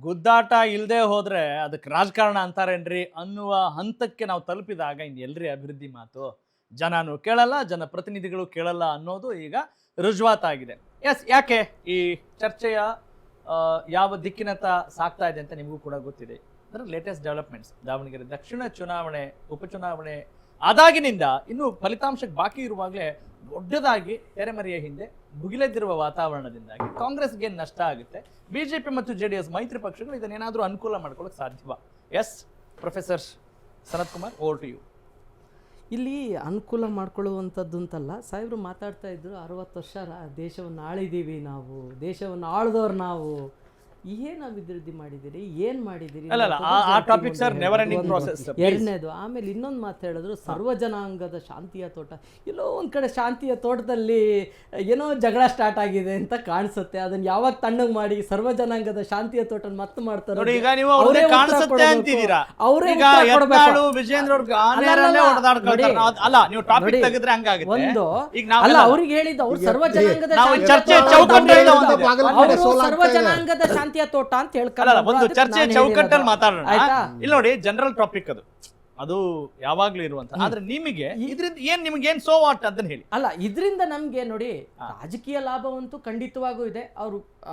ಗುದ್ದಾಟ ಇಲ್ಲದೆ ಹೋದ್ರೆ ಅದಕ್ಕೆ ರಾಜಕಾರಣ ಅಂತಾರೇನ್ರಿ ಅನ್ನುವ ಹಂತಕ್ಕೆ ನಾವು ತಲುಪಿದಾಗ ಇನ್ನು ಎಲ್ರಿ ಅಭಿವೃದ್ಧಿ ಮಾತು? ಜನನು ಕೇಳಲ್ಲ, ಜನಪ್ರತಿನಿಧಿಗಳು ಕೇಳಲ್ಲ ಅನ್ನೋದು ಈಗ ರುಜುವಾತಾಗಿದೆ. ಯಾಕೆ ಈ ಚರ್ಚೆಯ ಯಾವ ದಿಕ್ಕಿನತ್ತ ಸಾಗ್ತಾ ಇದೆ ಅಂತ ನಿಮಗೂ ಕೂಡ ಗೊತ್ತಿದೆ. ಅದರ ಲೇಟೆಸ್ಟ್ ಡೆವಲಪ್ಮೆಂಟ್ಸ್, ದಾವಣಗೆರೆ ದಕ್ಷಿಣ ಚುನಾವಣೆ, ಉಪಚುನಾವಣೆ ಆದಾಗಿನಿಂದ ಇನ್ನು ಫಲಿತಾಂಶಕ್ಕೆ ಬಾಕಿ ಇರುವಾಗಲೇ ದೊಡ್ಡದಾಗಿ ತೆರೆಮರೆಯ ಹಿಂದೆ ಮುಗಿಲೆದ್ದಿರುವ ವಾತಾವರಣದಿಂದಾಗಿ ಕಾಂಗ್ರೆಸ್ಗೆ ನಷ್ಟ ಆಗುತ್ತೆ. ಬಿಜೆಪಿ ಮತ್ತು ಜೆಡಿಎಸ್ ಮೈತ್ರಿ ಪಕ್ಷಗಳು ಇದನ್ನೇನಾದರೂ ಅನುಕೂಲ ಮಾಡ್ಕೊಳ್ಳೋಕೆ ಸಾಧ್ಯವಾ? Yes professor Sanath Kumar, over to you. ಇಲ್ಲಿ ಅನುಕೂಲ ಮಾಡ್ಕೊಳ್ಳುವಂಥದ್ದು ಅಂತಲ್ಲ, ಸಾಹೇಬರು ಮಾತಾಡ್ತಾ ಇದ್ರು 60 ವರ್ಷ ದೇಶವನ್ನು ಆಳಿದ್ದೀವಿ, ನಾವು ದೇಶವನ್ನು ಆಳಿದವ್ರು, ನಾವು ಏನು ಅಭಿವೃದ್ಧಿ ಮಾಡಿದ್ದೀರಿ, ಏನು ಮಾಡಿದ್ದೀರಿ, ಎರಡನೇದು. ಆಮೇಲೆ ಇನ್ನೊಂದು ಮಾತು ಹೇಳಿದ್ರು, ಸರ್ವಜನಾಂಗದ ಶಾಂತಿಯ ತೋಟ. ಎಲ್ಲೋ ಒಂದು ಕಡೆ ಶಾಂತಿಯ ತೋಟದಲ್ಲಿ ಏನೋ ಜಗಳ ಸ್ಟಾರ್ಟ್ ಆಗಿದೆ ಅಂತ ಕಾಣಿಸುತ್ತೆ. ಅದನ್ನ ಯಾವಾಗ ತಣ್ಣಗೆ ಮಾಡಿ ಸರ್ವಜನಾಂಗದ ಶಾಂತಿಯ ತೋಟ ಮತ್ತೆ ಮಾಡ್ತಾರೆ. ಒಂದು ಅಲ್ಲ, ಅವ್ರಿಗೆ ಹೇಳಿದ್ದು ಅವ್ರು ಸರ್ವಜನಾಂಗದ ಶಾಂತಿಯ ತೋಟ ಅಂತ ಹೇಳ್ಕೊಳ್ಳಲ್ಲ. ಒಂದು ಚರ್ಚೆ ಚೌಕಟ್ಟಲ್ಲಿ ಮಾತಾಡೋಣ. ಇಲ್ಲಿ ನೋಡಿ, ಜನರಲ್ ಟಾಪಿಕ್ ಅದು ಯಾವಾಗ್ಲೂ ಇರುವಂತ. ಆದ್ರೆ ನಿಮಗೆ ಇದರಿಂದ ನಿಮ್ಗೆ ಏನ್ ಸೋ ವಾಟ್ ಅಂತ ಹೇಳಿ. ಅಲ್ಲ, ಇದರಿಂದ ನಮ್ಗೆ ನೋಡಿ ರಾಜಕೀಯ ಲಾಭವಂತೂ ಖಂಡಿತವಾಗೂ ಇದೆ.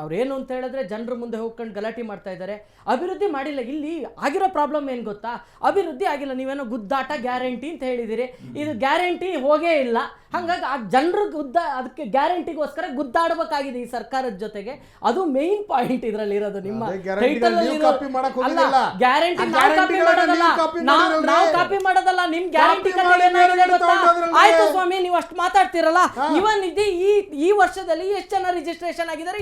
ಅವ್ರೇನು ಅಂತ ಹೇಳಿದ್ರೆ ಜನರ ಮುಂದೆ ಹೋಗ್ಕೊಂಡು ಗಲಾಟೆ ಮಾಡ್ತಾ ಇದ್ದಾರೆ, ಅಭಿವೃದ್ಧಿ ಮಾಡಿಲ್ಲ. ಇಲ್ಲಿ ಆಗಿರೋ ಪ್ರಾಬ್ಲಮ್ ಏನ್ ಗೊತ್ತಾ, ಅಭಿವೃದ್ಧಿ ಆಗಿಲ್ಲ. ನೀವೇನೋ ಗುದ್ದಾಟ ಗ್ಯಾರಂಟಿ ಅಂತ ಹೇಳಿದಿರಿ, ಇದು ಗ್ಯಾರಂಟಿ ಹೋಗೇ ಇಲ್ಲ. ಹಂಗಾಗಿ ಆ ಜನರು ಅದಕ್ಕೆ ಗ್ಯಾರಂಟಿಗೋಸ್ಕರ ಗುದ್ದಾಡಬೇಕಾಗಿದೆ ಈ ಸರ್ಕಾರದ ಜೊತೆಗೆ. ಅದು ಮೇನ್ ಪಾಯಿಂಟ್ ಇದ್ರಲ್ಲಿ ಇರೋದು. ನಿಮ್ಮ ಟೈಟಲ್ ಗ್ಯಾರಂಟಿ ನಾವು ಕಾಪಿ ಮಾಡೋದಲ್ಲ, ನಿಮ್ ಗ್ಯಾರಂಟಿ ಆಯ್ತು ಸ್ವಾಮಿ, ನೀವು ಅಷ್ಟು ಮಾತಾಡ್ತಿರಲ್ಲ. ಇವನ್ ಇದೆ ಈ ವರ್ಷದಲ್ಲಿ ಎಷ್ಟು ಜನ ರಿಜಿಸ್ಟ್ರೇಷನ್ ಆಗಿದ್ದಾರೆ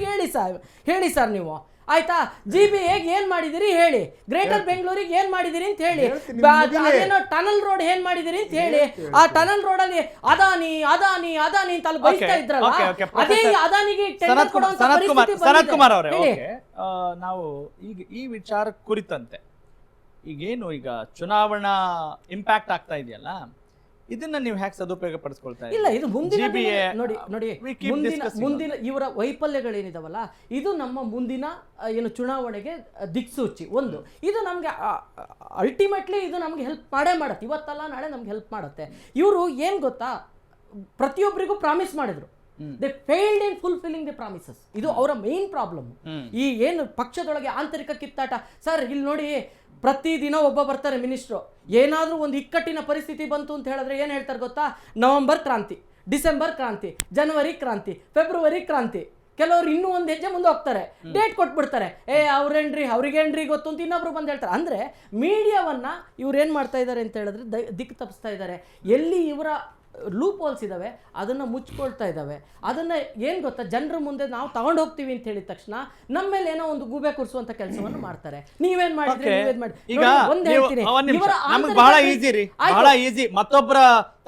ಹೇಳಿ ಸರ್ ನೀವು, ಆಯ್ತಾ? GBA ಏನ್ ಮಾಡಿದಿರಿ ಹೇಳಿ, ಗ್ರೇಟರ್ ಬೆಂಗಳೂರಿಗೆ ಏನ್ ಮಾಡಿದಿರಿ ಅಂತ ಹೇಳಿ, ಅದೇನೋ ಟನಲ್ ರೋಡ್ ಏನ್ ಮಾಡಿದಿರಿ ಅಂತ ಹೇಳಿ. ಆ ಟನಲ್ ರೋಡ್ ಅಲ್ಲಿ ಅದಾನಿ ಅದಾನಿ ಅದಾನಿ ಅಂತ ಅಲ್ಲಿ ಬೈತಾ ಇದ್ರಲ್ಲ, ಅದೇ ಅದಾನಿಗೆ ಟೆಂಡರ್ ಕೊಡುವಂತ ಪರಿಸ್ಥಿತಿ ಬಂದಿದೆ. ನಾವು ಈಗ ಈ ವಿಚಾರ ಕುರಿತಂತೆ ಈಗ ಚುನಾವಣಾ ಇಂಪ್ಯಾಕ್ಟ್ ಆಗ್ತಾ ಇದೆಯಲ್ಲ, ಇದನ್ನ ನೀವು ಹೇಗೆ ಸದುಪಯೋಗ ಪಡಿಸ್ಕೊಳ್ತಾ ಇಲ್ಲ? ಇದು ಮುಂದಿನ ನೋಡಿ ಮುಂದಿನ ಇವರ ವೈಫಲ್ಯಗಳೇನಿದಾವಲ್ಲ, ಇದು ನಮ್ಮ ಮುಂದಿನ ಏನು ಚುನಾವಣೆಗೆ ದಿಕ್ಸೂಚಿ. ಒಂದು ಇದು ನಮ್ಗೆ ಅಲ್ಟಿಮೇಟ್ಲಿ ಇದು ನಮ್ಗೆ ಹೆಲ್ಪ್ ಮಾಡುತ್ತೆ. ಇವತ್ತಲ್ಲ ನಾಳೆ ನಮ್ಗೆ ಹೆಲ್ಪ್ ಮಾಡುತ್ತೆ. ಇವರು ಏನ್ ಗೊತ್ತಾ, ಪ್ರತಿಯೊಬ್ಬರಿಗೂ ಪ್ರಾಮಿಸ್ ಮಾಡಿದ್ರು, they failed in fulfilling the promises. ಇದು ಅವರ ಮೇನ್ ಪ್ರಾಬ್ಲಮ್. ಈ ಏನು ಪಕ್ಷದೊಳಗೆ ಆಂತರಿಕ ಕಿತ್ತಾಟ. ಸರ್ ಇಲ್ಲಿ ನೋಡಿ, ಪ್ರತಿದಿನ ಒಬ್ಬ ಬರ್ತಾರೆ ಮಿನಿಸ್ಟ್ರು, ಏನಾದರೂ ಒಂದು ಇಕ್ಕಟ್ಟಿನ ಪರಿಸ್ಥಿತಿ ಬಂತು ಅಂತ ಹೇಳಿದ್ರೆ ಏನು ಹೇಳ್ತಾರೆ ಗೊತ್ತಾ, ನವೆಂಬರ್ ಕ್ರಾಂತಿ, ಡಿಸೆಂಬರ್ ಕ್ರಾಂತಿ, ಜನವರಿ ಕ್ರಾಂತಿ, ಫೆಬ್ರವರಿ ಕ್ರಾಂತಿ. ಕೆಲವರು ಇನ್ನೂ ಒಂದು ಹೆಜ್ಜೆ ಮುಂದೆ ಹೋಗ್ತಾರೆ, ಡೇಟ್ ಕೊಟ್ಬಿಡ್ತಾರೆ. ಅವ್ರಿಗೇನ್ರಿ ಗೊತ್ತು ಅಂತ ಇನ್ನೊಬ್ರು ಬಂದು ಹೇಳ್ತಾರೆ. ಅಂದರೆ ಮೀಡಿಯಾವನ್ನ ಇವ್ರು ಏನು ಮಾಡ್ತಾ ಇದ್ದಾರೆ ಅಂತ ಹೇಳಿದ್ರೆ ದಿಕ್ಕು ತಪ್ಪಿಸ್ತಾ ಇದ್ದಾರೆ. ಎಲ್ಲಿ ಇವರ ಲೂಪ್ ಹೋಲ್ಸ್ ಇದಾವೆ ಅದನ್ನ ಮುಚ್ಕೊಳ್ತಾ ಇದ್ದಾವೆ. ಅದನ್ನ ಏನ್ ಗೊತ್ತಾ, ಜನರ ಮುಂದೆ ನಾವು ತಗೊಂಡು ಹೋಗ್ತೀವಿ ಅಂತ ಹೇಳಿದ ತಕ್ಷಣ ನಮ್ಮ ಮೇಲೆ ಏನೋ ಒಂದು ಗೂಬೆ ಕೂರಿಸುವಂತ ಕೆಲಸವನ್ನು ಮಾಡ್ತಾರೆ. ನೀವೇನ್ ಮಾಡಿದ್ರಿ, ಈಗ ಬಹಳ ಈಸಿ ಮತ್ತೊಬ್ಬರ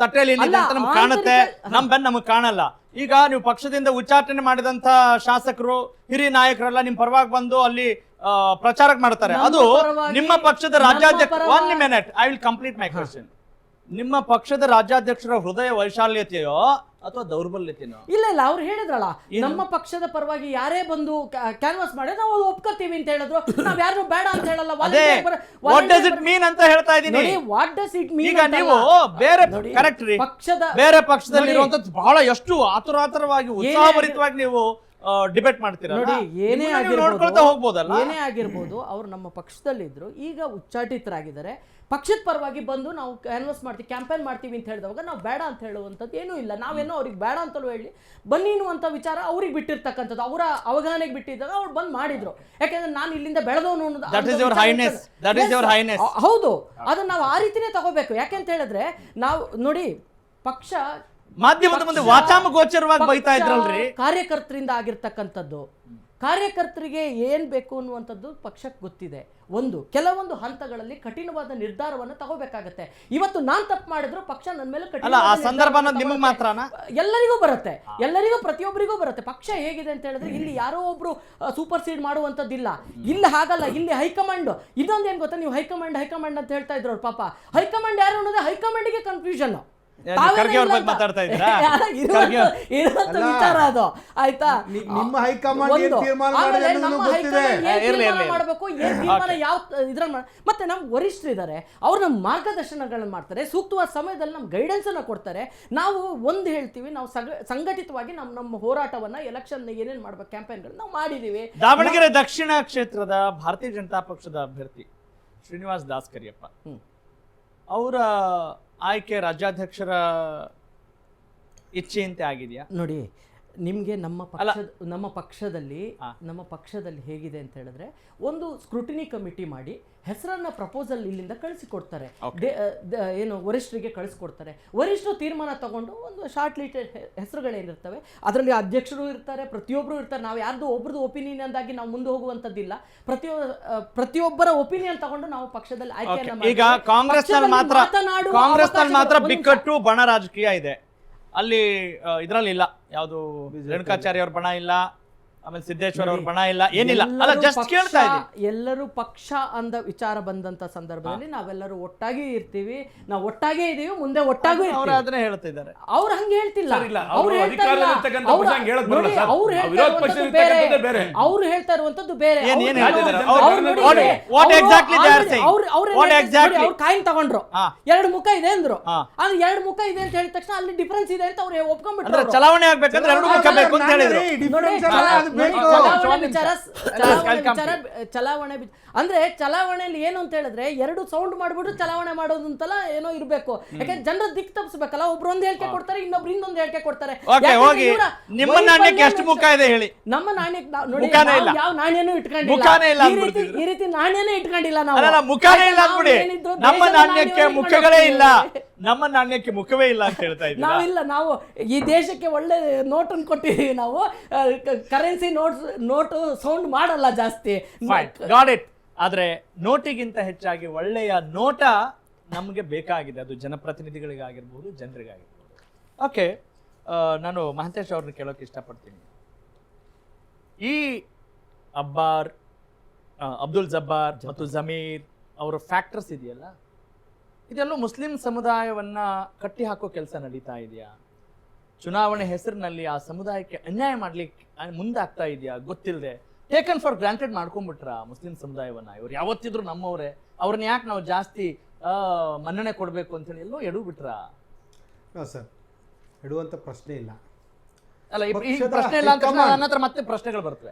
ತಟ್ಟೆಯಲ್ಲಿ ನಮ್ಗೆ ಕಾಣುತ್ತೆ, ನಮ್ ಬೆನ್ ನಮಗ್ ಕಾಣಲ್ಲ. ಈಗ ನೀವು ಪಕ್ಷದಿಂದ ಉಚ್ಚಾಟನೆ ಮಾಡಿದಂತ ಶಾಸಕರು, ಹಿರಿಯ ನಾಯಕರೆಲ್ಲ ನಿಮ್ ಪರವಾಗಿ ಬಂದು ಅಲ್ಲಿ ಪ್ರಚಾರಕ್ಕೆ ಮಾಡ್ತಾರೆ. ಅದು ನಿಮ್ಮ ಪಕ್ಷದ ರಾಜ್ಯಾಧ್ಯಕ್ಷ. 1 minute, I will complete my question. ನಿಮ್ಮ ಪಕ್ಷದ ರಾಜ್ಯಾಧ್ಯಕ್ಷರ ಹೃದಯ ವೈಶಾಲ್ಯತೆಯೋ ಅಥವಾ ದೌರ್ಬಲ್ಯತೆಯೋ? ಇಲ್ಲ, ಅವ್ರು ಹೇಳಿದ್ರಲ್ಲ, ನಮ್ಮ ಪಕ್ಷದ ಪರವಾಗಿ ಯಾರೇ ಬಂದು ಕ್ಯಾನ್ವಾಸ್ ಮಾಡಿ ನಾವು ಒಪ್ಕೋತೀವಿ ಅಂತ ಹೇಳಿದ್ರು. ನಾವ್ ಯಾರು ಬೇಡ ಅಂತ ಹೇಳಲ್ಲ. ವಾಟ್ ಡಸ್ ಇಟ್ ಮೀನ್ ಅಂತ ಹೇಳ್ತಾ ಇದೀನಿ. What does it mean? ಈಗ ನೀವು ಬೇರೆ ಪಕ್ಷದಲ್ಲಿ ಇರುವಂತದ್ದು ಬಹಳ ಎಷ್ಟು ಆತುರಾತರವಾಗಿ ಉತ್ಸಾಹಭರಿತವಾಗಿ ನೀವು ಡಿಬೇಟ್ ಮಾಡ್ತೀರಾ ನೋಡಿ. ಏನೇ ಆಗಿರ್ಬೋದು, ಅವ್ರು ನಮ್ಮ ಪಕ್ಷದಲ್ಲಿದ್ರು, ಈಗ ಉಚ್ಚಾಟಿತರಾಗಿದ್ದಾರೆ. ಪಕ್ಷದ ಪರವಾಗಿ ಬಂದು ನಾವು ಕ್ಯಾನ್ವಾಸ್ ಮಾಡ್ತೀವಿ, ಕ್ಯಾಂಪೇನ್ ಮಾಡ್ತೀವಿ ಅಂತ ಹೇಳಿದವಾಗ ನಾವು ಬೇಡ ಅಂತ ಹೇಳುವಂಥದ್ದು ಏನೂ ಇಲ್ಲ. ನಾವೇನೋ ಅವ್ರಿಗೆ ಬೇಡ ಅಂತಲೂ ಹೇಳಿ ಬನ್ನಿ ಅನ್ನುವಂಥ ವಿಚಾರ ಅವ್ರಿಗೆ ಬಿಟ್ಟಿರ್ತಕ್ಕಂಥದ್ದು, ಅವರ ಅವಗಾಹನೆಗೆ ಬಿಟ್ಟಿದ್ದಾಗ ಅವ್ರು ಬಂದ್ ಮಾಡಿದ್ರು. ಯಾಕೆಂದ್ರೆ ನಾನು ಇಲ್ಲಿಂದ ಬೆಳೆದವನು ಅನ್ನೋದು ಹೌದು. ಅದನ್ನ ನಾವು ಆ ರೀತಿನೇ ತಗೋಬೇಕು. ಯಾಕೆಂತ ಹೇಳಿದ್ರೆ ನಾವು ನೋಡಿ, ಪಕ್ಷ ಮಾಧ್ಯಮದ ಮುಂದೆ ವಾಚಾಮಗೋಚರವಾಗಿ ಬೈತಾ ಇದ್ರಲ್ರಿ. ಕಾರ್ಯಕರ್ತರಿಂದ ಆಗಿರ್ತಕ್ಕಂಥದ್ದು, ಕಾರ್ಯಕರ್ತರಿಗೆ ಏನ್ ಬೇಕು ಅನ್ನುವಂಥದ್ದು ಪಕ್ಷಕ್ಕೆ ಗೊತ್ತಿದೆ. ಕೆಲವೊಂದು ಹಂತಗಳಲ್ಲಿ ಕಠಿಣವಾದ ನಿರ್ಧಾರವನ್ನು ತಗೋಬೇಕಾಗತ್ತೆ. ಇವತ್ತು ನಾನ್ ತಪ್ಪು ಮಾಡಿದ್ರು ಪಕ್ಷ ನನ್ನ ಮೇಲೆ ಎಲ್ಲರಿಗೂ ಬರುತ್ತೆ, ಪ್ರತಿಯೊಬ್ಬರಿಗೂ ಬರುತ್ತೆ. ಪಕ್ಷ ಹೇಗಿದೆ ಅಂತ ಹೇಳಿದ್ರೆ ಇಲ್ಲಿ ಯಾರೋ ಒಬ್ರು ಸೂಪರ್ ಸೀಡ್ ಮಾಡುವಂಥದ್ದಿಲ್ಲ. ಇಲ್ಲಿ ಹಾಗಲ್ಲ, ಇಲ್ಲಿ ಹೈಕಮಾಂಡ್. ಇನ್ನೊಂದೇನ್ ಗೊತ್ತಾ, ನೀವು ಹೈಕಮಾಂಡ್ ಅಂತ ಹೇಳ್ತಾ ಇದ್ರು ಅವ್ರು. ಪಾಪ ಹೈಕಮಾಂಡ್ ಯಾರು ಅನ್ನೋದೇ ಹೈಕಮಾಂಡ್ಗೆ ಕನ್ಫ್ಯೂಷನ್. ಖರ್ಗೆ ಅವ್ರ ಬಗ್ಗೆ ಮಾತಾಡ್ತಾ ಇದ್ದೀರಾ? ಇರುವಂತ ವಿಚಾರ ಅದು, ಆಯ್ತಾ? ನಿಮ್ಮ ಹೈಕಮಾಂಡ್ ಏನ್ ತೀರ್ಮಾನ ಮಾಡಿದೆ ಅನ್ನೋದು ಗೊತ್ತಿದೆ. ಮಾಡಬೇಕು, ಏನ್ ತೀರ್ಮಾನ ಯಾವ ಇದ್ರಲ್ಲಿ ಮತ್ತೆ ನಮ್ ವರಿಷ್ಠರು ಇದ್ದಾರೆ, ಅವ್ರು ನಮ್ಮ ಮಾರ್ಗದರ್ಶನಗಳನ್ನ ಮಾಡ್ತಾರೆ, ಸೂಕ್ತವಾದ ಸಮಯದಲ್ಲಿ ನಮ್ ಗೈಡೆನ್ಸ್ ಅನ್ನ ಕೊಡ್ತಾರೆ. ನಾವು ಒಂದು ಹೇಳ್ತೀವಿ, ನಾವು ಸಂಘಟಿತವಾಗಿ ನಮ್ಮ ಹೋರಾಟವನ್ನ ಎಲೆಕ್ಷನ್ ಏನೇನ್ ಮಾಡ್ಬೇಕು ಕ್ಯಾಂಪೇನ್ಗಳು ನಾವು ಮಾಡಿದೀವಿ. ದಾವಣಗೆರೆ ದಕ್ಷಿಣ ಕ್ಷೇತ್ರದ ಭಾರತೀಯ ಜನತಾ ಪಕ್ಷದ ಅಭ್ಯರ್ಥಿ ಶ್ರೀನಿವಾಸ್ ದಾಸ್ ಕರಿಯಪ್ಪ ಅವರ ಆಯ್ಕೆ ರಾಜ್ಯಾಧ್ಯಕ್ಷರ ಇಚ್ಛೆಯಂತೆ ಆಗಿದೆಯಾ? ನೋಡಿ, ನಿಮಗೆ ನಮ್ಮ ಪಕ್ಷದಲ್ಲಿ ಹೇಗಿದೆ ಅಂತ ಹೇಳಿದ್ರೆ, ಒಂದು ಸ್ಕ್ರೂಟಿನಿ ಕಮಿಟಿ ಮಾಡಿ ಹೆಸರನ್ನ ಪ್ರಪೋಸಲ್ ಇಲ್ಲಿಂದ ಕಳಿಸಿಕೊಡ್ತಾರೆ, ಏನು ವರಿಷ್ಠರಿಗೆ ಕಳಿಸ್ಕೊಡ್ತಾರೆ. ವರಿಷ್ಠರು ತೀರ್ಮಾನ ತಗೊಂಡು ಒಂದು ಶಾರ್ಟ್ ಲೀಸ್ಟ್ ಹೆಸರುಗಳೇನಿರ್ತವೆ ಅದರಲ್ಲಿ ಅಧ್ಯಕ್ಷರು ಇರ್ತಾರೆ, ಪ್ರತಿಯೊಬ್ಬರು ಇರ್ತಾರೆ. ನಾವು ಯಾರ್ದು ಒಬ್ರದ್ದು ಒಪಿನಿಯನ್ ಅಂದಾಗಿ ನಾವು ಮುಂದೆ ಹೋಗುವಂಥದ್ದಿಲ್ಲ. ಪ್ರತಿಯೊಬ್ಬರ ಒಪಿನಿಯನ್ ತಗೊಂಡು ನಾವು ಪಕ್ಷದಲ್ಲಿ ಆಯ್ಕೆಯನ್ನ ಈಗ ಕಾಂಗ್ರೆಸ್ನಲ್ಲಿ ಮಾತ್ರ ಬಿಕ್ಕಟ್ಟು ಬಣ ರಾಜಕೀಯ ಇದೆ. ಅಲ್ಲಿ ಇದ್ರಲ್ಲಿ ಇಲ್ಲ, ಯಾವುದು ರೇಣುಕಾಚಾರ್ಯ ಅವ್ರ ಬಣ ಇಲ್ಲ, ಆಮೇಲೆ ಸಿದ್ದೇಶ್ವರ ಅವ್ರ ಬಣ ಇಲ್ಲ, ಏನಿಲ್ಲ. ಅಲ್ಲ, ಜಸ್ಟ್ ಕೇಳ್ತಾ ಇದ್ದೀನಿ. ಎಲ್ಲರೂ ಪಕ್ಷ ಅಂದ ವಿಚಾರ ಬಂದಂತ ಸಂದರ್ಭದಲ್ಲಿ ನಾವೆಲ್ಲರೂ ಒಟ್ಟಾಗಿ ಇರ್ತೀವಿ, ನಾವು ಒಟ್ಟಾಗೇ ಇದೀವಿ, ಮುಂದೆ ಒಟ್ಟಾಗೂ ಅವ್ರು ಅದನ್ನೇ ಹೇಳ್ತಿದ್ದಾರೆ. ಅವ್ರು ಹಂಗೆ ಹೇಳ್ತಿಲ್ಲ, ಅವ್ರು ಹೇಳ್ತಾ ಇರುವಂತದ್ದು ಬೇರೆ. ಅವ್ರು ಕಾಯಿನ್ ತಗೊಂಡ್ರು, ಎರಡು ಮುಖ ಇದೆ ಅಂದ್ರು, ಅದು ಎರಡು ಮುಖ ಇದೆ ಅಂತ ಹೇಳಿದ ತಕ್ಷಣ ಅಲ್ಲಿ ಡಿಫರೆನ್ಸ್ ಇದೆ ಅಂತ ಅವ್ರು ಒಪ್ಕೊಂಡ್ಬಿಟ್ರು. ಚಲಾವಣೆ ಆಗ್ಬೇಕಂದ್ರೆ ಎರಡು ಮುಖ ಬೇಕು ಅಂತ ಹೇಳಿದ್ರು. ಚಲಾವಣೆ ಅಂದ್ರೆ ಚಲಾವಣೆಯಲ್ಲಿ ಏನು ಅಂತ ಹೇಳಿದ್ರೆ, ಎರಡು ಸೌಂಡ್ ಮಾಡ್ಬಿಟ್ಟು ಚಲಾವಣೆ ಮಾಡೋದು ಅಂತಲ್ಲ ಏನೋ ಇರ್ಬೇಕು. ಯಾಕಂದ್ರೆ ಜನರ ದಿಕ್ ತಪ್ಪಿಸ್ಬೇಕಲ್ಲ, ಒಬ್ರು ಒಂದು ಹೇಳಿಕೆ ಕೊಡ್ತಾರೆ, ಇನ್ನೊಬ್ರು ಇನ್ನೊಂದು ಹೇಳಿಕೆ ಕೊಡ್ತಾರೆ. ನಿಮ್ಮ ನಾಣ್ಯಕ್ಕೆ ಎಷ್ಟು ಮುಖ ಇದೆ ಹೇಳಿ? ನಮ್ಮ ನಾಣ್ಯಕ್ಕೆ ನೋಡಿ, ಯಾವ ನಾಣ್ಯನೂ ಇಟ್ಕೊಂಡಿಲ್ಲ, ಈ ರೀತಿ ನಾಣ್ಯನೇ ಇಟ್ಕೊಂಡಿಲ್ಲ ನಾವು. ಮುಖಾನೇ ಇಲ್ಲ ಅಂದ್ಬಿಡಿ, ನಮ್ಮ ನಾಣ್ಯಕ್ಕೆ ಮುಖಗಳೇ ಇಲ್ಲ, ನಮ್ಮ ನಾಣ್ಯಕ್ಕೆ ಮುಖವೇ ಇಲ್ಲ ಅಂತ ಹೇಳ್ತಾ ಇದ್ದೀವಿ. ನಾವಿಲ್ಲ, ನಾವು ಈ ದೇಶಕ್ಕೆ ಒಳ್ಳೆ ನೋಟನ್ನು ಕೊಟ್ಟಿದ್ದೀವಿ. ನಾವು ಕರೆನ್ಸಿ ನೋಟು ಸೌಂಡ್ ಮಾಡಲ್ಲ ಜಾಸ್ತಿ. Got it. ಆದ್ರೆ ನೋಟಿಗಿಂತ ಹೆಚ್ಚಾಗಿ ಒಳ್ಳೆಯ ನೋಟ ನಮಗೆ ಬೇಕಾಗಿದೆ, ಅದು ಜನಪ್ರತಿನಿಧಿಗಳಿಗಾಗಿರ್ಬೋದು, ಜನರಿಗಾಗಿರ್ಬೋದು. ಓಕೆ, ನಾನು ಮಹಂತೇಶ್ ಅವ್ರನ್ನ ಕೇಳೋಕೆ ಇಷ್ಟಪಡ್ತೀನಿ. ಈ ಅಬ್ದುಲ್ ಜಬ್ಬಾರ್ ಮತ್ತು ಜಮೀರ್ ಅವರ ಫ್ಯಾಕ್ಟರ್ಸ್ ಇದೆಯಲ್ಲ, ಇದೆಲ್ಲೂ ಮುಸ್ಲಿಂ ಸಮುದಾಯವನ್ನ ಕಟ್ಟಿ ಹಾಕೋ ಕೆಲಸ ನಡೀತಾ ಇದೆಯಾ? ಚುನಾವಣೆ ಹೆಸರಿನಲ್ಲಿ ಆ ಸಮುದಾಯಕ್ಕೆ ಅನ್ಯಾಯ ಮಾಡ್ಲಿಕ್ಕೆ ಮುಂದಾಗ್ತಾ ಇದೆಯಾ? ಗೊತ್ತಿಲ್ಲದೆ ಟೇಕನ್ ಫಾರ್ ಗ್ರಾಂಟೆಡ್ ಮಾಡ್ಕೊಂಡ್ಬಿಟ್ರ ಮುಸ್ಲಿಂ ಸಮುದಾಯವನ್ನ? ಇವ್ರು ಯಾವತ್ತಿದ್ರು ನಮ್ಮವರೇ, ಅವ್ರನ್ನ ಯಾಕೆ ನಾವು ಜಾಸ್ತಿ ಮನ್ನಣೆ ಕೊಡಬೇಕು ಅಂತೇಳಿ ಎಲ್ಲೋ ಎಡು ಬಿಟ್ರ? ಸರ್, ಎಡುವಂತ ಪ್ರಶ್ನೆ ಇಲ್ಲ. ಅಲ್ಲ, ಈ ಪ್ರಶ್ನೆ ಇಲ್ಲ ಅಂತ ನನ್ನ ಹತ್ರ ಮತ್ತೆ ಪ್ರಶ್ನೆಗಳು ಬರ್ತವೆ.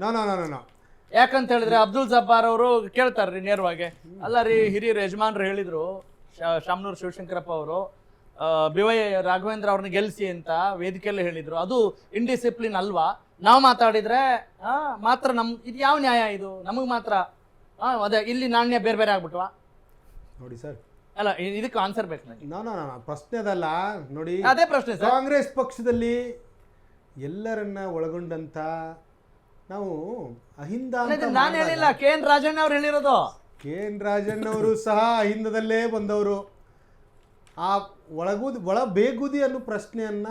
ಯಾಕಂತ ಹೇಳಿದ್ರೆ ಅಬ್ದುಲ್ ಜಬ್ಬಾರ್ ಅವರು ಕೇಳ್ತಾರ್ರಿ ನೇರವಾಗಿ, ಅಲ್ಲ ರೀ, ಹಿರಿಯರು ಯಜಮಾನ್ರು ಹೇಳಿದ್ರು, ಶಾಮನೂರು ಶಿವಶಂಕರಪ್ಪ ಅವರು BY ರಾಘವೇಂದ್ರ ಅವ್ರನ್ನ ಗೆಲ್ಸಿ ಅಂತ ವೇದಿಕೆಯಲ್ಲಿ ಹೇಳಿದ್ರು, ಅದು ಇಂಡಿಸಿಪ್ಲಿನ್ ಅಲ್ವಾ? ನಾವು ಮಾತಾಡಿದ್ರೆ ಮಾತ್ರ ಇದು ಯಾವ ನ್ಯಾಯ? ಇದು ನಮಗೆ ಮಾತ್ರ ಅದೇ ಇಲ್ಲಿ ನಾಣ್ಯ ಬೇರೆ ಬೇರೆ ಆಗ್ಬಿಟ್ವಾ? ನೋಡಿ ಸರ್, ಅಲ್ಲ, ಇದಕ್ಕೆ ಆನ್ಸರ್ ಬೇಕು ನನಗೆ. ಪ್ರಶ್ನೆ ಅದಲ್ಲ. ನೋಡಿ, ಅದೇ ಪ್ರಶ್ನೆ. ಕಾಂಗ್ರೆಸ್ ಪಕ್ಷದಲ್ಲಿ ಎಲ್ಲರನ್ನ ಒಳಗೊಂಡಂತ ನಾವು ಅಹಿಂದ ನಾನು ಹೇಳಿಲ್ಲ, KN ರಾಜಣ್ಣ ಅವ್ರು ಹೇಳಿರೋದು. KN ರಾಜಣ್ಣ ಅವರು ಸಹ ಅಹಿಂದದಲ್ಲೇ ಬಂದವರು. ಆ ಒಳ ಬೇಗುದಿ ಅನ್ನೋ ಪ್ರಶ್ನೆಯನ್ನ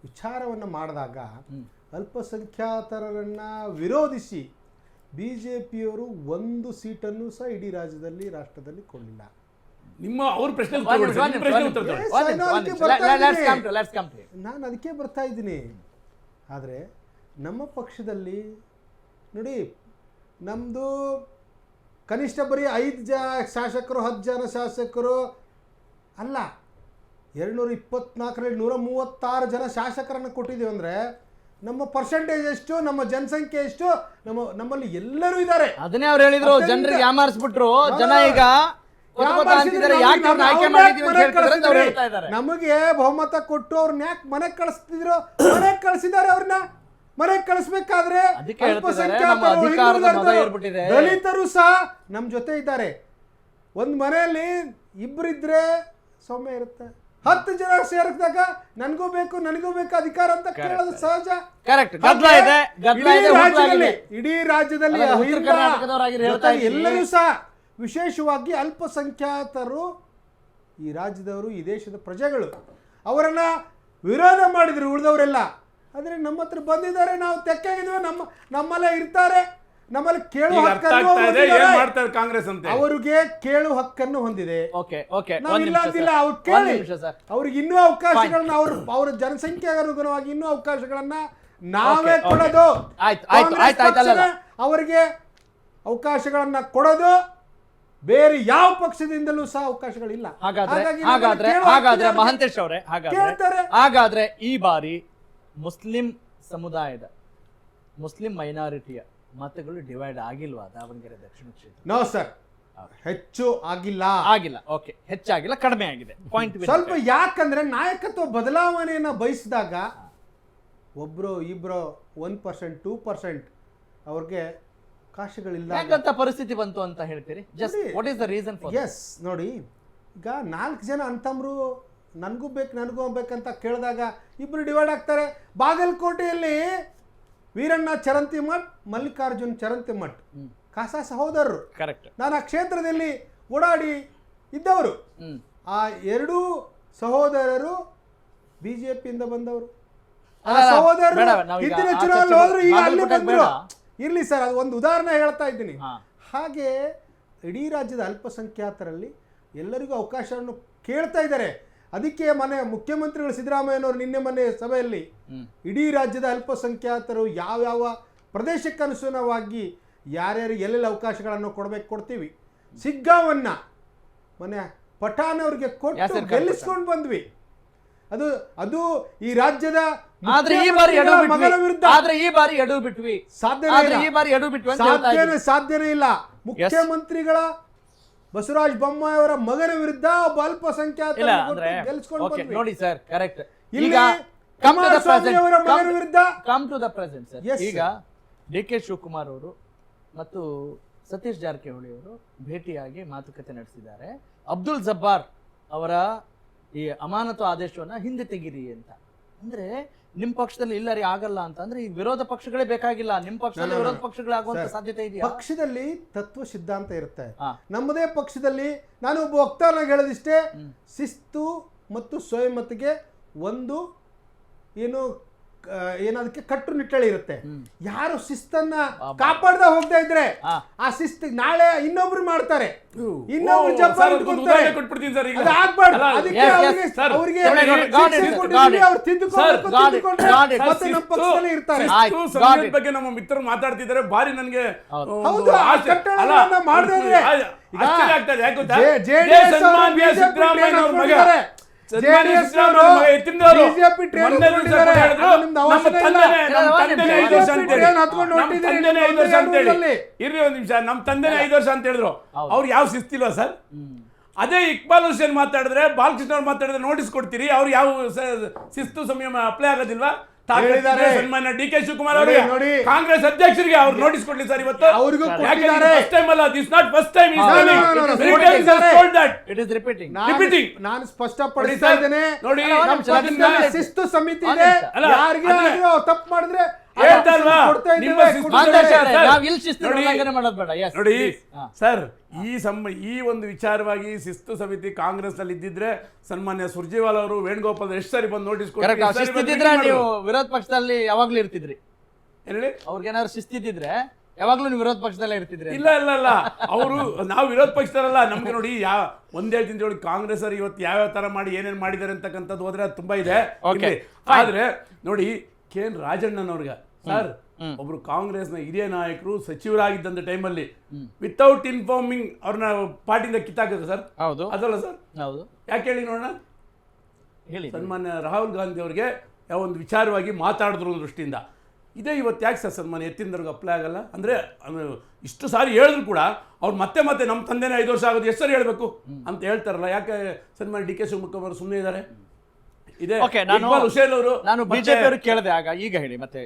ವಿಚಾರವನ್ನ ಮಾಡಿದಾಗ ಅಲ್ಪಸಂಖ್ಯಾತರನ್ನ ವಿರೋಧಿಸಿ ಬಿಜೆಪಿಯವರು ಒಂದು ಸೀಟನ್ನು ಸಹ ಇಡೀ ರಾಷ್ಟ್ರದಲ್ಲಿ ಕೊಡಲಿಲ್ಲ. ನಾನು ಅದಕ್ಕೆ ಬರ್ತಾ ಇದ್ದೀನಿ. ಆದರೆ ನಮ್ಮ ಪಕ್ಷದಲ್ಲಿ ನೋಡಿ, ನಮ್ಮದು ಕನಿಷ್ಠ ಬರೀ 5 ಶಾಸಕರು, 10 ಜನ ಶಾಸಕರು ಅಲ್ಲ, 224ರಲ್ಲಿ 136 ಜನ ಶಾಸಕರನ್ನು ಕೊಟ್ಟಿದ್ದೀವಿ. ಅಂದರೆ ನಮ್ಮ ಪರ್ಸೆಂಟೇಜ್ ಎಷ್ಟು, ನಮ್ಮ ಜನಸಂಖ್ಯೆ ಎಷ್ಟು, ನಮ್ಮಲ್ಲಿ ಎಲ್ಲರೂ ಇದ್ದಾರೆ. ಅದನ್ನೇ ಅವ್ರು ಹೇಳಿದ್ರು, ಜನರಿಗೆ ಯಾಮಾರಿಸ್ಬಿಟ್ರು. ಜನ ಈಗ ನಮಗೆ ಬಹುಮತ ಕೊಟ್ಟು ಅವ್ರನ್ನ ಯಾಕೆ ಮನೆಗೆ ಕಳಿಸ್ತಿದ್ರು? ಮನೆಗೆ ಕಳಿಸಿದ್ದಾರೆ. ಅವ್ರನ್ನ ಮನೆಗೆ ಕಳಿಸ್ಬೇಕಾದ್ರೆ ದಲಿತರು ಸಹ ನಮ್ಮ ಜೊತೆ ಇದ್ದಾರೆ. ಒಂದು ಮನೆಯಲ್ಲಿ ಇಬ್ಬರಿದ್ರೆ ಸೌಮ್ಯ ಇರುತ್ತೆ, 10 ಜನ ಸೇರಿದಾಗ ನನಗೂ ಬೇಕು ಅಧಿಕಾರ ಅಂತ ಕೇಳೋದು ಸಹಜ. ಇಡೀ ರಾಜ್ಯದಲ್ಲಿ ಎಲ್ಲರೂ ಸಹ, ವಿಶೇಷವಾಗಿ ಅಲ್ಪಸಂಖ್ಯಾತರು, ಈ ರಾಜ್ಯದವರು, ಈ ದೇಶದ ಪ್ರಜೆಗಳು, ಅವರನ್ನ ವಿರೋಧ ಮಾಡಿದ್ರು ಉಳಿದವರೆಲ್ಲ. ಆದರೆ ನಮ್ಮ ಹತ್ರ ಬಂದಿದ್ದಾರೆ, ನಾವು ತೆಕ್ಕಾಗಿದ್ವಿ, ನಮ್ಮಲ್ಲೇ ಇರ್ತಾರೆ, ನಮ್ಮಲ್ಲಿ ಕೇಳು ಈಗ ಅರ್ಥ ಹಕ್ಕನ್ನು ಆಗ್ತಾ ಇದೆ ಏನ್ ಹೊಂದಿದ್ದಾರೆ. ಮಾಡ್ತಾರೆ ಕಾಂಗ್ರೆಸ್ ಅಂತ. ಅವ್ರಿಗೆ ಕೇಳು ಹಕ್ಕನ್ನು ಹೊಂದಿದೆ. ಓಕೆ ಓಕೆ ನಾವು ಒಂದ್ ಇಲ್ಲ ನಿಮಿಷ ಅಂತಿಲ್ಲ, ಸರ್. ಅವ್ರು ಒಂದ್ ಕೇಳಿ ನಿಮಿಷ ಸರ್. ಅವ್ರಿಗೆ ಇನ್ನೂ ಅವಕಾಶಗಳನ್ನ ಅವ್ರ ಜನಸಂಖ್ಯೆಗೆ ಅನುಗುಣವಾಗಿ ಇನ್ನೂ ಅವಕಾಶಗಳನ್ನ ನಾವೇ Okay, okay. ಕೊಡೋದು. ಆಯ್ತು, ಆಯ್ತು, ಕಾಂಗ್ರೆಸ್ ಆಯ್ತು, ಆಯ್ತು, ಅಲ್ಲ, ಪಕ್ಷನೇ ಅವರಿಗೆ ಅವಕಾಶಗಳನ್ನ ಕೊಡೋದು, ಬೇರೆ ಯಾವ ಪಕ್ಷದಿಂದಲೂ ಸಹ ಅವಕಾಶಗಳಿಲ್ಲ. ಹಾಗಾದ್ರೆ ಹಾಗಾಗಿ ಹಾಗಾದ್ರೆ ಕೇಳುವ ಹಾಗಾದ್ರೆ ಹಕ್ಕಿದೆ ಮಹಂತೇಶ್ ಅವರೇ ಕೇಳ್ತಾರೆ. ಹಾಗಾದ್ರೆ ಈ ಬಾರಿ ಮುಸ್ಲಿಂ ಸಮುದಾಯದ ಮುಸ್ಲಿಂ ಮೈನಾರಿಟಿಯ ಮತಗಳು ಡಿವೈಡ್ ಆಗಿಲ್ವಾ ದಾವಣಗೆರೆ ದಕ್ಷಿಣ ಕ್ಷೇತ್ರ? ನೋ ಸರ್, ಹೆಚ್ಚು ಆಗಿಲ್ಲ. ಆಗಿಲ್ಲ. ಓಕೆ, ಹೆಚ್ಚಾಗಿಲ್ಲ, ಕಡಿಮೆ ಆಗಿದೆ. ಪಾಯಿಂಟ್ ಸ್ವಲ್ಪ ಯಾಕಂದ್ರೆ ನಾಯಕತ್ವ ಬದಲಾವಣೆಯನ್ನ ಬಯಸಿದಾಗ ಒಬ್ರು ಇಬ್ರು 1% 2% ಅವ್ರಿಗೆ ಅವಕಾಶಗಳಿಲ್ಲ. ಯಾಕಂತ ಪರಿಸ್ಥಿತಿ ಬಂತು ಅಂತ ಹೇಳ್ತೀರಿ? Just what is the reason for? Yes, ನೋಡಿ, ಈಗ 4 ಜನ ಅಂತಮ್ರು ನನಗೂ ಬೇಕಂತ ಕೇಳಿದಾಗ ಇಬ್ರು ಡಿವೈಡ್ ಆಗ್ತಾರೆ. ಬಾಗಲಕೋಟೆಯಲ್ಲಿ ವೀರಣ್ಣ ಚರಂತಿಮಠ್, ಮಲ್ಲಿಕಾರ್ಜುನ್ ಚರಂತಿಮಠ್ ಕಾಸಾ ಸಹೋದರರು. ಕರೆಕ್ಟ್. ನಾನು ಆ ಕ್ಷೇತ್ರದಲ್ಲಿ ಓಡಾಡಿ ಇದ್ದವರು. ಆ ಎರಡೂ ಸಹೋದರರು ಬಿಜೆಪಿಯಿಂದ ಬಂದವರು. ಆ ಸಹೋದರರು ಹಿಂದಿನ ಚುನಾವಣೆ ಹೋದ್ರು, ಈಗ ಅಲ್ಲಿ ಬಂದ್ರು. ಇರ್ಲಿ ಸರ್, ಅದು ಒಂದು ಉದಾಹರಣೆ ಹೇಳ್ತಾ ಇದ್ದೀನಿ. ಹಾಗೆ ಇಡೀ ರಾಜ್ಯದ ಅಲ್ಪಸಂಖ್ಯಾತರಲ್ಲಿ ಎಲ್ಲರಿಗೂ ಅವಕಾಶವನ್ನು ಕೇಳ್ತಾ ಇದ್ದಾರೆ. ಅದಕ್ಕೆ ಮುಖ್ಯಮಂತ್ರಿಗಳು ಸಿದ್ದರಾಮಯ್ಯನವರು ನಿನ್ನೆ ಮೊನ್ನೆ ಸಭೆಯಲ್ಲಿ ಇಡೀ ರಾಜ್ಯದ ಅಲ್ಪಸಂಖ್ಯಾತರು ಯಾವ್ಯಾವ ಪ್ರದೇಶಕ್ಕೆ ಅನುಸಾರವಾಗಿ ಯಾರ್ಯಾರು ಎಲ್ಲೆಲ್ಲಿ ಅವಕಾಶಗಳನ್ನು ಕೊಡ್ತೀವಿ. ಸಿಗ್ಗಾವನ್ನ ಮೊನ್ನೆ ಪಠಾಣ್ ಅವ್ರಿಗೆ ಕೊಟ್ಟು ಗೆಲ್ಲಿಸ್ಕೊಂಡು ಬಂದ್ವಿ. ಅದು ಈ ರಾಜ್ಯದ ಮಗನ ವಿರುದ್ಧ ಸಾಧ್ಯನೇ ಇಲ್ಲ. ಮುಖ್ಯಮಂತ್ರಿಗಳ ಬಸವರಾಜ ಬೊಮ್ಮಾಯಿ ಅವರ ಮಗನ ವಿರುದ್ಧ ಒಬ್ಬ ಅಲ್ಪಸಂಖ್ಯಾತ ಗೆಲ್ಲಿಸ್ಕೊಂಡು ನೋಡಿ ಸರ್, ಕರೆಕ್ಟ್. ಈಗ ಕುಮಾರಸ್ವಾಮಿ ಅವರ ಮಗನ ವಿರುದ್ಧ come to the present sir. ಈಗ ಡಿ.ಕೆ. ಶಿವಕುಮಾರ್ ಅವರು ಮತ್ತು ಸತೀಶ್ ಜಾರಕಿಹೊಳಿ ಅವರು ಭೇಟಿಯಾಗಿ ಮಾತುಕತೆ ನಡೆಸಿದ್ದಾರೆ. ಅಬ್ದುಲ್ ಜಬ್ಬಾರ್ ಅವರ ಈ ಅಮಾನತು ಆದೇಶವನ್ನ ಹಿಂದೆ ತೆಗೀರಿ ಅಂತ. ಅಂದ್ರೆ ನಿಮ್ ಪಕ್ಷದಲ್ಲಿ ಇಲ್ಲರಿ ಆಗಲ್ಲ ಅಂತ ಅಂದ್ರೆ ಈ ವಿರೋಧ ಪಕ್ಷಗಳೇ ಬೇಕಾಗಿಲ್ಲ, ನಿಮ್ ಪಕ್ಷದಲ್ಲಿ ವಿರೋಧ ಪಕ್ಷಗಳಾಗುವಂತ ಸಾಧ್ಯತೆ ಇದೆಯಾ? ಪಕ್ಷದಲ್ಲಿ ತತ್ವ ಸಿದ್ಧಾಂತ ಇರುತ್ತೆ. ನಮ್ಮದೇ ಪಕ್ಷದಲ್ಲಿ ನಾನು ಒಬ್ಬ ವಕ್ತಾರನಾಗಿ ಹೇಳೋದಿಷ್ಟೇ, ಶಿಸ್ತು ಮತ್ತು ಸ್ವಯಂಮತಿಗೆ ಒಂದು ಏನದಕ್ಕೆ ಕಟ್ಟುನಿಟ್ಟಳಿ ಇರುತ್ತೆ. ಯಾರು ಶಿಸ್ತನ್ನ ಕಾಪಾಡದ ಹೋಗ್ತಾ ಇದ್ರೆ ಆ ಶಿಸ್ತು ನಾಳೆ ಇನ್ನೊಬ್ರು ಮಾಡ್ತಾರೆ, ಇನ್ನೊಬ್ರು ಬಗ್ಗೆ ನಮ್ಮ ಮಿತ್ರರು ಮಾತಾಡ್ತಿದ್ದಾರೆ. ಬಾರಿ ನನ್ಗೆ ಇರ್ರಿ ಒಂದ್ ನಿಮಿಷ. ನಮ್ ತಂದೆನೇ 5 ವರ್ಷ ಅಂತ ಹೇಳಿದ್ರು, ಅವ್ರು ಯಾವ ಶಿಸ್ತಿಲ್ವಾ ಸರ್? ಅದೇ ಇಕ್ಬಾಲ್ ಹುಸೇನ್ ಮಾತಾಡಿದ್ರೆ, ಬಾಲಕೃಷ್ಣ ಅವ್ರು ಮಾತಾಡಿದ್ರೆ ನೋಟಿಸ್ ಕೊಡ್ತೀರಿ, ಅವ್ರು ಯಾವ ಶಿಸ್ತು ಸಂಯಮ ಅಪ್ಲೈ ಆಗೋದಿಲ್ವಾ? ಸನ್ಮಾನ್ಯ ಡಿ.ಕೆ. ಶಿವಕುಮಾರ್ ಅವರಿಗೆ, ಕಾಂಗ್ರೆಸ್ ಅಧ್ಯಕ್ಷರಿಗೆ ಅವ್ರು ನೋಟಿಸ್ ಕೊಡ್ಲಿ ಸರ್ ಇವತ್ತು. ನಾನು ಸ್ಪಷ್ಟಪಡಿಸ್ತಾ ಇದ್ದೇನೆ ನೋಡಿ, ಶಿಸ್ತು ಸಮಿತಿ ಇದೆ, ತಪ್ಪು ಮಾಡಿದ್ರೆ ನೋಡಿ ಸರ್, ಈ ಒಂದು ವಿಚಾರವಾಗಿ ಶಿಸ್ತು ಸಮಿತಿ ಕಾಂಗ್ರೆಸ್ ನಲ್ಲಿ ಇದ್ದಿದ್ರೆ ಸನ್ಮಾನ್ಯ ಸುರ್ಜೇವಾಲಾ ಅವರು, ವೇಣುಗೋಪಾಲ್ ಎಷ್ಟು ಸರಿ ಬಂದು ನೋಟಿಸ್ ಶಿಸ್ತಿದ್ರೆ ನೀವು ವಿರೋಧ ಪಕ್ಷದಲ್ಲಿ ಯಾವಾಗ್ಲೂ ಇರ್ತಿದ್ರಿ. ಹೇಳಿ, ಅವ್ರಿಗೇನಾದ್ರು ಶಿಸ್ತಿದ್ರೆ ಯಾವಾಗ್ಲೂ ನೀವು ವಿರೋಧ ಪಕ್ಷದಲ್ಲೇ ಇರ್ತಿದ್ರಿ. ಇಲ್ಲ ಇಲ್ಲ ಇಲ್ಲ, ಅವರು ನಾವು ವಿರೋಧ ಪಕ್ಷದಲ್ಲ. ನಮ್ಗೆ ನೋಡಿ ಒಂದ್ ಹೇಳ್ತೀನಿ ನೋಡಿ, ಕಾಂಗ್ರೆಸ್ ಅವರು ಇವತ್ತು ಯಾವ್ಯಾವ ತರ ಮಾಡಿ ಏನೇನ್ ಮಾಡಿದ್ದಾರೆ ಅಂತಕ್ಕಂಥದ್ದು ಹೋದ್ರೆ ಅದು ತುಂಬಾ ಇದೆ. ಆದ್ರೆ ನೋಡಿ, ಕೆ.ಎನ್. ರಾಜಣ್ಣನವ್ರಿಗೆ ಸರ್, ಒಬ್ರು ಕಾಂಗ್ರೆಸ್ನ ಹಿರಿಯ ನಾಯಕರು ಸಚಿವರಾಗಿದ್ದಂತ ಟೈಮಲ್ಲಿ ವಿತೌಟ್ ಇನ್ಫಾರ್ಮಿಂಗ್ ಅವ್ರನ್ನ ಪಾರ್ಟಿಯಿಂದ ಕಿತ್ತಾಕಿದ್ರು ಸರ್. ಹೌದು, ಅದಲ್ಲ ಸರ್? ಹೌದು. ಯಾಕೆ ಹೇಳಿ ನೋಡೋಣ. ಹೇಳಿ, ಸನ್ಮಾನ್ಯ ರಾಹುಲ್ ಗಾಂಧಿ ಅವ್ರಿಗೆ ಯಾವ ಒಂದು ವಿಚಾರವಾಗಿ ಮಾತಾಡಿದ್ರು ದೃಷ್ಟಿಯಿಂದ ಇದೇ ಇವತ್ತು ಯಾಕೆ ಸರ್ ಸನ್ಮಾನ್ಯ ಎತ್ತಿನವ್ರಿಗೆ ಅಪ್ಲೈ ಆಗಲ್ಲ? ಅಂದ್ರೆ ಇಷ್ಟು ಸಾರಿ ಹೇಳಿದ್ರು ಕೂಡ ಅವ್ರು ಮತ್ತೆ ನಮ್ಮ ತಂದೆನೇ 5 ವರ್ಷ ಆಗೋದು ಎಷ್ಟು ಸರಿ ಹೇಳ್ಬೇಕು ಅಂತ ಹೇಳ್ತಾರಲ್ಲ. ಯಾಕೆ ಸನ್ಮಾನ್ಯ ಡಿ.ಕೆ. ಶಿವಕುಮಾರ್ ಸುಮ್ಮನೆ ಇದ್ದಾರೆ? ಇದೆ. ನಾನು ಬಿಜೆಪಿ ಅವರು ಕೇಳಿದೆ ಆಗ. ಈಗ ಹೇಳಿ ಮತ್ತೆ.